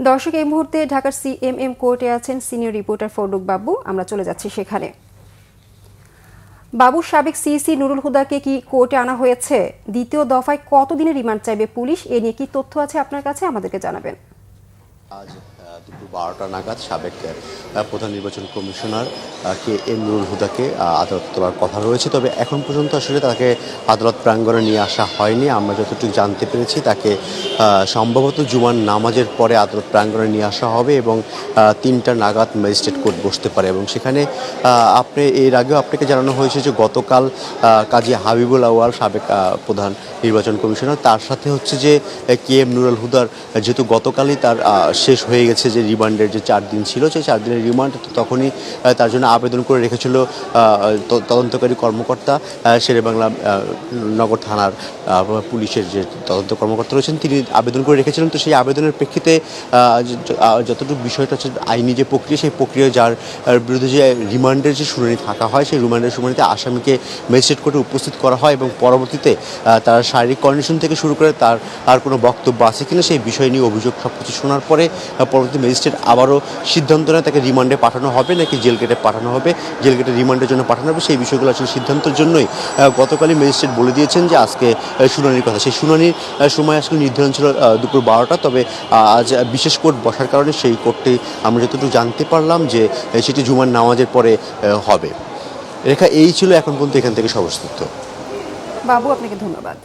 দর্শক, এই মুহূর্তে ঢাকার সিএমএম কোর্টে আছেন সিনিয়র রিপোর্টার ফররুখ বাবু। আমরা চলে যাচ্ছি সেখানে। বাবু, সাবেক সিইসি নুরুল হুদাকে কি কোর্টে আনা হয়েছে? দ্বিতীয় দফায় কতদিনের রিমান্ড চাইবে পুলিশ? এ নিয়ে কি তথ্য আছে আপনার কাছে? আমাদেরকে জানাবেন। আজ দুপুর 12টা নাগাদ সাবেক প্রধান নির্বাচন কমিশনার কে এম নুরুল হুদাকে আদালত তোলার কথা রয়েছে। তবে এখন পর্যন্ত আসলে তাকে আদালত প্রাঙ্গণে নিয়ে আসা হয়নি। আমরা যতটুকু জানতে পেরেছি তাকে সম্ভবত জুমার নামাজের পরে আদালত প্রাঙ্গণে নিয়ে আসা হবে এবং 3টা নাগাদ ম্যাজিস্ট্রেট কোর্ট বসতে পারে। এবং সেখানে আপনি এর আগেও আপনাকে জানানো হয়েছে যে গতকাল কাজী হাবিবুল আউয়াল সাবেক প্রধান নির্বাচন কমিশনার তার সাথে হচ্ছে যে কে এম নুরুল হুদার যেহেতু গতকালই তার শেষ হয়ে গেছে যে রিমান্ডের যে 4 দিন ছিল, সেই 4 দিনের রিমান্ড তখনই তার জন্য আবেদন করে রেখেছিল তদন্তকারী কর্মকর্তা শেরেবাংলা নগর থানার পুলিশের যে তদন্ত কর্মকর্তা রয়েছেন তিনি আবেদন করে রেখেছিলেন। তো সেই আবেদনের প্রেক্ষিতে যতটুকু বিষয়টা হচ্ছে আইনি যে প্রক্রিয়া, সেই প্রক্রিয়ায় যার বিরুদ্ধে যে রিমান্ডের যে শুনানি থাকা হয়, সেই রিমান্ডের শুনানিতে আসামিকে ম্যাজিস্ট্রেট কোর্টে উপস্থিত করা হয় এবং পরবর্তীতে তার শারীরিক কন্ডিশন থেকে শুরু করে তার আর কোনো বক্তব্য আছে কিনা সেই বিষয় নিয়ে অভিযোগ সব কিছু শোনার পরে পরবর্তী ম্যাজিস্ট্রেট আবারও সিদ্ধান্ত নেয় তাকে রিমান্ডে পাঠানো হবে নাকি জেল গেটে পাঠানো হবে, জেল গেটে রিমান্ডের জন্য পাঠানো হবে। সেই বিষয়গুলো আসলে সিদ্ধান্তের জন্যই গতকালই ম্যাজিস্ট্রেট বলে দিয়েছেন যে আজকে শুনানির কথা। সেই শুনানির সময় আসলে নির্ধারণ ছিল দুপুর 12টা। তবে আজ বিশেষ কোর্ট বসার কারণে সেই কোর্টটি আমরা যতটুকু জানতে পারলাম যে সেটি জুমার নামাজের পরে হবে। রেখা, এই ছিল এখন পর্যন্ত এখান থেকে সমস্ত তথ্য। বাবু, আপনাকে ধন্যবাদ।